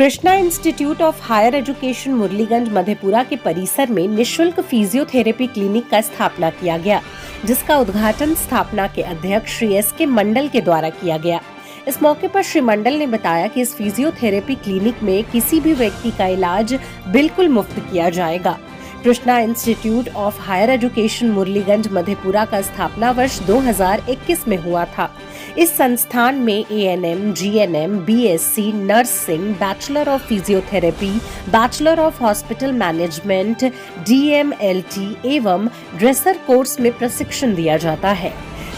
Krishna institute of higher education Murliganj Madhepura के परिसर में निशुल्क फिजियोथेरेपी क्लिनिक का स्थापना किया गया, जिसका उद्घाटन स्थापना के अध्यक्ष श्री एस.के. मंडल के द्वारा किया गया। इस मौके पर श्री मंडल ने बताया कि इस फिजियोथेरेपी क्लिनिक में किसी भी व्यक्ति का इलाज बिल्कुल मुफ्त किया जाएगा। Krishna institute of higher education Murliganj Madhepura का स्थापना वर्ष 2021 में हुआ था। इस संस्थान में ANM, GNM, BSc, nursing, bachelor of physiotherapy, bachelor of hospital management, DMLT एवं ड्रेसर कोर्स में प्रशिक्षण दिया जाता है।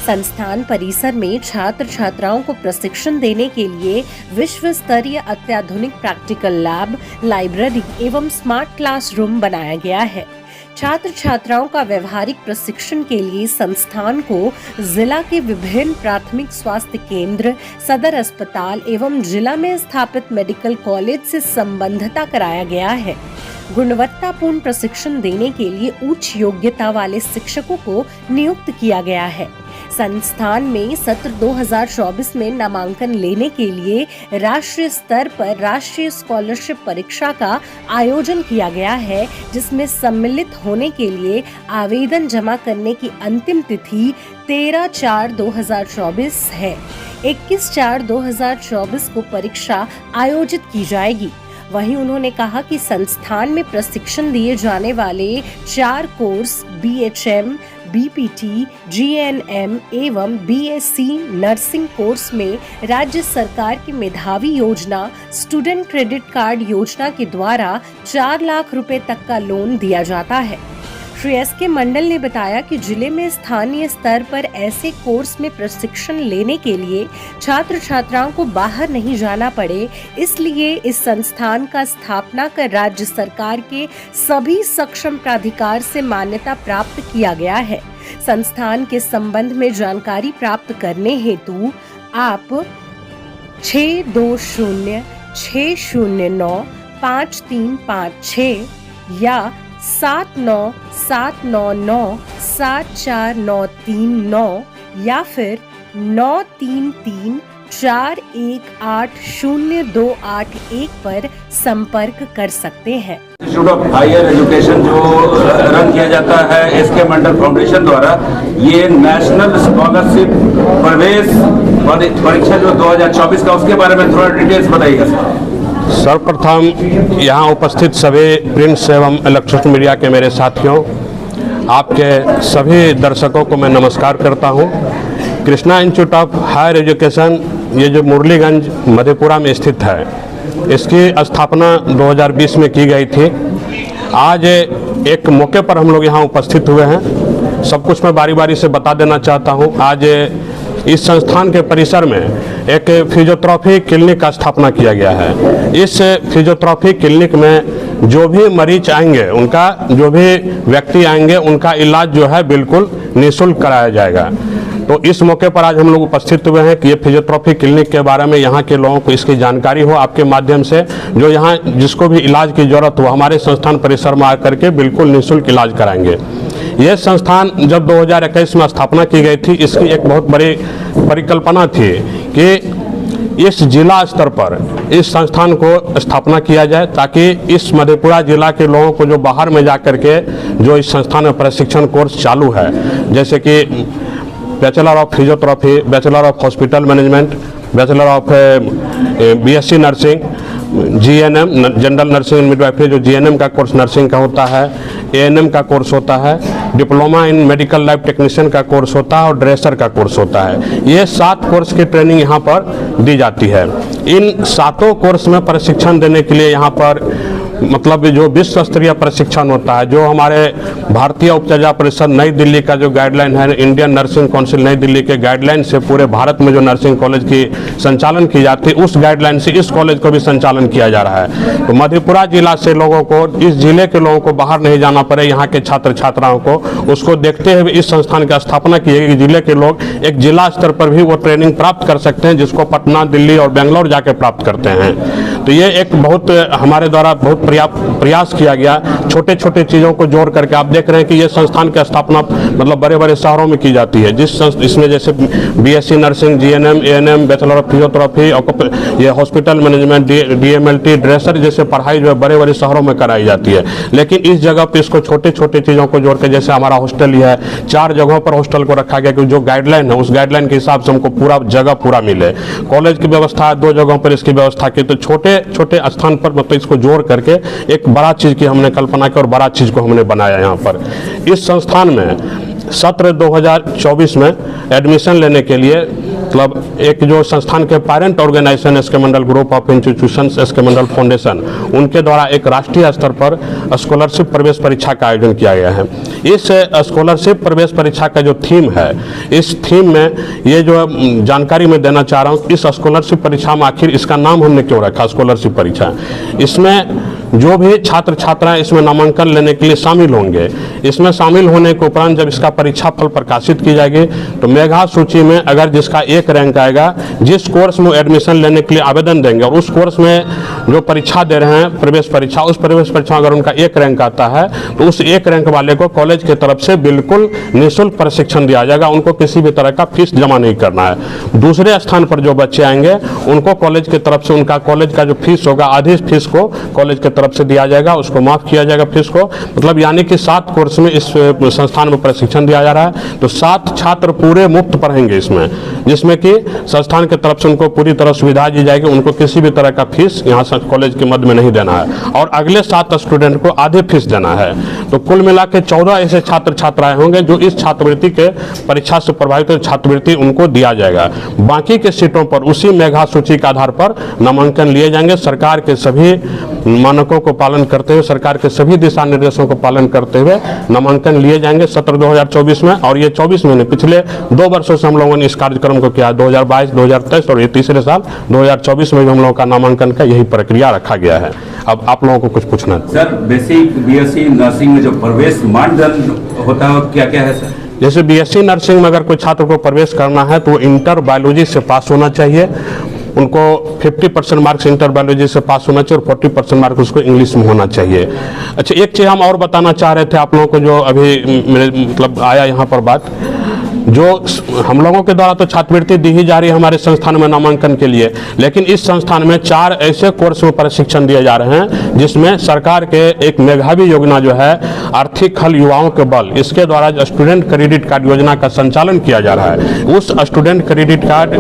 संस्थान परिसर में छात्र छात्राओं को प्रशिक्षण देने के लिए विश्व स्तरीय अत्याधुनिक प्रैक्टिकल लैब, लाइब्रेरी एवं स्मार्ट क्लासरूम बनाया गया है। छात्र छात्राओं का व्यवहारिक प्रशिक्षण के लिए संस्थान को जिला के विभिन्न प्राथमिक स्वास्थ्य केंद्र, सदर अस्पताल एवं जिला में स्थापित मेडिकल कॉलेज से संबद्धता कराया गया है। गुणवत्तापूर्ण प्रशिक्षण देने के लिए उच्च योग्यता वाले शिक्षकों को नियुक्त किया गया है। संस्थान में सत्र 2024 में नामांकन लेने के लिए राष्ट्रीय स्तर पर राष्ट्रीय स्कॉलरशिप परीक्षा का आयोजन किया गया है, जिसमें सम्मिलित होने के लिए आवेदन जमा करने की अंतिम तिथि 13/4/2024 है। 21/4/2024 को परीक्षा आयोजित की जाएगी। वहीं उन्होंने कहा कि संस्थान में प्रशिक्षण दिए जाने वाले 4 कोर्स BHM, BPT, GNM एवं BSc नर्सिंग कोर्स में राज्य सरकार की मेधावी योजना स्टूडेंट क्रेडिट कार्ड योजना के द्वारा 4 लाख रुपए तक का लोन दिया जाता है। श्री एस.के. मंडल ने बताया कि जिले में स्थानीय स्तर पर ऐसे कोर्स में प्रशिक्षण लेने के लिए छात्र छात्राओं को बाहर नहीं जाना पड़े, इसलिए इस संस्थान का स्थापना कर राज्य सरकार के सभी सक्षम प्राधिकार से मान्यता प्राप्त किया गया है। संस्थान के संबंध में जानकारी प्राप्त करने हेतु आप 620-609-5356 या 7979974939 या फिर 9334180281 पर संपर्क कर सकते हैं। इंस्टीट्यूट ऑफ हायर एजुकेशन जो रन किया जाता है एस.के. मंडल फाउंडेशन द्वारा, ये नेशनल स्कॉलरशिप प्रवेश परीक्षा जो 2024 का, उसके बारे में थोड़ा डिटेल्स बताइएगा। सर्वप्रथम यहाँ उपस्थित सभी प्रिंट्स एवं इलेक्ट्रॉनिक मीडिया के मेरे साथियों, आपके सभी दर्शकों को मैं नमस्कार करता हूँ। Krishna institute of higher education ये जो मुरलीगंज मधेपुरा में स्थित है, इसकी स्थापना 2020 में की गई थी। आज एक मौके पर हम लोग यहाँ उपस्थित हुए हैं। सब कुछ मैं बारी बारी से बता देना चाहता हूँ। आज इस संस्थान के परिसर में एक फिजियोथेरेपी क्लिनिक का स्थापना किया गया है। इस फिजियोथेरेपी क्लिनिक में जो भी मरीज आएंगे, उनका जो भी व्यक्ति आएंगे, उनका इलाज जो है बिल्कुल निःशुल्क कराया जाएगा। तो इस मौके पर आज हम लोग उपस्थित हुए हैं कि ये फिजियोथेरेपी क्लिनिक के बारे में यहाँ के लोगों को इसकी जानकारी हो, आपके माध्यम से जो यहाँ जिसको भी इलाज की जरूरत हो, हमारे संस्थान परिसर में आकर के बिल्कुल निःशुल्क इलाज कराएंगे। यह संस्थान जब 2021 में स्थापना की गई थी, इसकी एक बहुत बड़ी परिकल्पना थी कि इस जिला स्तर पर इस संस्थान को स्थापना किया जाए, ताकि इस मधेपुरा जिला के लोगों को जो बाहर में जाकर के जो इस संस्थान में प्रशिक्षण कोर्स चालू है, जैसे कि bachelor of physiotherapy, bachelor of hospital management, bachelor of BSc nursing, GNM general nursing and midwifery, जो GNM का कोर्स नर्सिंग का होता है, ANM का कोर्स होता है, diploma in medical lab technician का कोर्स होता है और ड्रेसर का कोर्स होता है। ये 7 कोर्स की ट्रेनिंग यहाँ पर दी जाती है। इन 7 कोर्स में प्रशिक्षण देने के लिए यहाँ पर मतलब जो विश्व स्तरीय प्रशिक्षण होता है, जो हमारे भारतीय उपचार परिषद नई दिल्ली का जो गाइडलाइन है, इंडियन नर्सिंग काउंसिल नई दिल्ली के गाइडलाइन से पूरे भारत में जो नर्सिंग कॉलेज की संचालन की जाती है, उस गाइडलाइन से इस कॉलेज को भी संचालन किया जा रहा है। तो मधेपुरा जिला से लोगों को, इस जिले के लोगों को बाहर नहीं जाना पड़े, यहाँ के छात्र छात्राओं को, उसको देखते हुए इस संस्थान की स्थापना की है कि जिले के लोग एक जिला स्तर पर भी वो ट्रेनिंग प्राप्त कर सकते हैं, जिसको पटना, दिल्ली और बेंगलोर जाके प्राप्त करते हैं। तो ये एक बहुत हमारे द्वारा बहुत प्रयास किया गया, छोटे छोटे चीज़ों को जोड़ करके। आप देख रहे हैं कि ये संस्थान की स्थापना मतलब बड़े बड़े शहरों में की जाती है, इसमें जैसे BSc nursing, GNM, ANM, bachelor of physiotherapy, ये हॉस्पिटल मैनेजमेंट, DMLT, ड्रेसर जैसे पढ़ाई जो है बड़े बड़े शहरों में कराई जाती है। लेकिन इस जगह पे इसको छोटे छोटे चीज़ों को जोड़ के, जैसे हमारा हॉस्टल ही है, 4 जगहों पर हॉस्टल को रखा गया कि जो गाइडलाइन है उस गाइडलाइन के हिसाब से हमको पूरा जगह पूरा मिले। कॉलेज की व्यवस्था है, 2 जगहों पर इसकी व्यवस्था की। तो छोटे छोटे स्थान पर मतलब इसको जोड़ करके एक बड़ा चीज़ की हमने कल्पना की और बड़ा चीज़ को हमने बनाया। यहाँ पर इस संस्थान में सत्र 2024 में एडमिशन लेने के लिए मतलब एक जो संस्थान के parent organisation SK Mandal group of institutions, SK Mandal foundation, उनके द्वारा एक राष्ट्रीय स्तर पर स्कॉलरशिप प्रवेश परीक्षा का आयोजन किया गया है। इस स्कॉलरशिप प्रवेश परीक्षा का जो थीम है, इस थीम में ये जो जानकारी मैं देना चाह रहा हूँ, इस स्कॉलरशिप परीक्षा में आखिर इसका नाम हमने क्यों रखा स्कॉलरशिप परीक्षा। इसमें जो भी छात्र छात्राएं इसमें नामांकन लेने के लिए शामिल होंगे, इसमें शामिल होने के उपरांत जब इसका परीक्षा फल प्रकाशित की जाएगी तो मेधा सूची में अगर जिसका 1 रैंक आएगा, जिस कोर्स में एडमिशन लेने के लिए आवेदन देंगे और उस कोर्स में जो परीक्षा दे रहे हैं प्रवेश परीक्षा, उस प्रवेश परीक्षा अगर उनका 1 रैंक आता है तो उस 1 रैंक वाले को कॉलेज की तरफ से बिल्कुल निःशुल्क प्रशिक्षण दिया जाएगा। उनको किसी भी तरह का फीस जमा नहीं करना है। दूसरे स्थान पर जो बच्चे आएंगे उनको कॉलेज की तरफ से उनका कॉलेज का जो फीस होगा, आधी फीस को कॉलेज की तरफ से दिया जाएगा, उसको माफ किया जाएगा फीस को। मतलब यानी कि 7 कोर्स में इस संस्थान में प्रशिक्षण दिया जा रहा है। तो 7 छात्र पूरे मुफ्त पढ़ेंगे इसमें, जिसमें कि संस्थान की तरफ से उनको पूरी तरह सुविधा दी जाएगी। उनको किसी भी तरह का फीस यहाँ कॉलेज के मध्य में नहीं देना है और अगले 7 स्टूडेंट को आधे फीस देना है। तो कुल मिला के 14 ऐसे छात्र छात्राएं होंगे जो इस छात्रवृत्ति के परीक्षा से प्रभावित छात्रवृत्ति उनको दिया जाएगा। बाकी के सीटों पर उसी मेधा सूची के आधार पर नामांकन लिए जाएंगे। सरकार के सभी मानकों को पालन करते हुए, सरकार के सभी दिशा निर्देशों को पालन करते हुए नामांकन लिए जाएंगे सत्र 2024 में। और ये 24 महीने पिछले 2 वर्षों से हम लोगों ने इस कार्यक्रम को किया, 2022, 2023 और ये तीसरे साल 2024 में भी हम लोगों का नामांकन का यही प्रक्रिया रखा गया है। अब आप लोगों को कुछ पूछना है सर? बेसिक BSc नर्सिंग में जो प्रवेश मानदंड होता है क्या क्या है सर? जैसे BSc नर्सिंग में अगर कोई छात्र को प्रवेश करना है तो वो इंटर बायोलॉजी से पास होना चाहिए। उनको 50% मार्क्स इंटर बायोलॉजी से पास होना चाहिए और 40% मार्क्स उसको इंग्लिश में होना चाहिए। अच्छा, एक चीज़ हम और बताना चाह रहे थे आप लोगों को, जो अभी मेरे मतलब आया यहाँ पर बात, जो हम लोगों के द्वारा तो छात्रवृत्ति दी ही जा रही है हमारे संस्थान में नामांकन के लिए, लेकिन इस संस्थान में 4 ऐसे कोर्स में प्रशिक्षण दिए जा रहे हैं जिसमें सरकार के एक मेधावी योजना जो है आर्थिक हल युवाओं के बल, इसके द्वारा जो स्टूडेंट क्रेडिट कार्ड योजना का संचालन किया जा रहा है। उस स्टूडेंट क्रेडिट कार्ड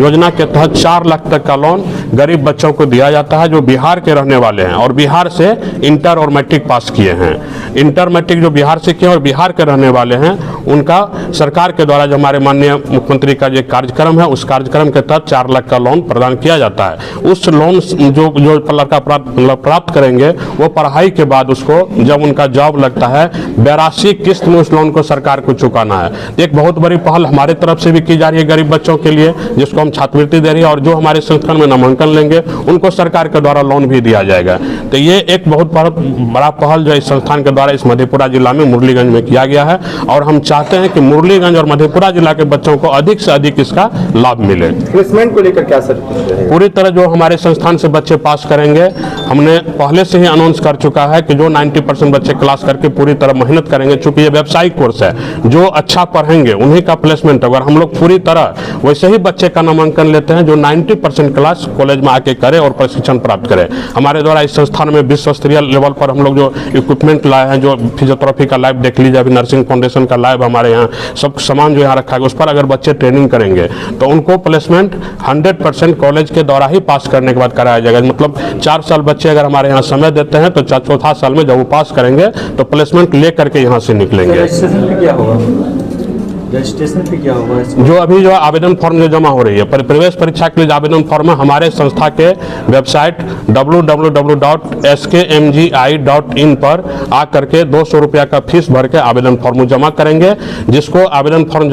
योजना के तहत 4 लाख तक का लोन गरीब बच्चों को दिया जाता है जो बिहार के रहने वाले हैं और बिहार से इंटर और मैट्रिक पास किए हैं। इंटर मैट्रिक जो बिहार से किए और बिहार के रहने वाले हैं, उनका सरकार के द्वारा जो हमारे माननीय मुख्यमंत्री का जो कार्यक्रम है, उस कार्यक्रम के तहत 4 लाख का लोन प्रदान किया जाता है। उस लोन जो लड़का प्राप्त करेंगे वो पढ़ाई के बाद उसको जब उनका जॉब लगता है 82 किस्त में उस लोन को सरकार को चुकाना है। एक बहुत बड़ी पहल हमारे तरफ से भी की जा रही है गरीब बच्चों के लिए, जिसको हम छात्रवृत्ति दे रही है और जो हमारे संस्थान में नामांकन लेंगे उनको सरकार के द्वारा लोन भी दिया जाएगा। तो ये एक बहुत बड़ा पहल जो इस संस्थान के द्वारा इस मधेपुरा जिला में मुरलीगंज में किया गया है और हम चाहते हैं कि मुरलीगंज और मधेपुरा जिला के बच्चों को अधिक से अधिक इसका लाभ मिले। प्लेसमेंट को लेकर क्या सर? पूरी तरह जो हमारे संस्थान से बच्चे पास करेंगे, हमने पहले से ही अनाउंस कर चुका है कि जो 90% बच्चे क्लास करके पूरी तरह मेहनत करेंगे, चूंकि ये व्यावसायिक कोर्स है, जो अच्छा पढ़ेंगे उन्हीं का प्लेसमेंट होगा। हम लोग पूरी तरह वैसे ही बच्चे का नामांकन लेते हैं जो 90% क्लास कॉलेज में आके करे और प्रशिक्षण प्राप्त करे। हमारे द्वारा इस संस्थान में विश्व स्तरीय लेवल पर हम लोग जो इक्विपमेंट लाए हैं, जो फिजियोथेरेपी का लैब देख लीजिए, अभी नर्सिंग फाउंडेशन का लैब हमारे यहाँ, सब सामान जो यहाँ रखा है उस पर अगर बच्चे ट्रेनिंग करेंगे तो उनको प्लेसमेंट 100% कॉलेज के द्वारा ही पास करने के बाद कराया जाएगा। मतलब 4 साल बच्चे अगर हमारे यहाँ समय देते हैं तो 4 साल में जब वो पास करेंगे तो प्लेसमेंट ले करके यहाँ से निकलेंगे। रजिस्ट्रेशन पे क्या होगा? रजिस्ट्रेशन पे क्या होगा? जो अभी जो आवेदन फॉर्म जो जमा हो रही है प्रवेश परीक्षा के लिए आवेदन फॉर्म हमारे संस्था के वेबसाइट www.skmgi.in पर आ करके 200 रुपया का फीस भर के आवेदन फॉर्म जमा करेंगे। जिसको आवेदन फॉर्म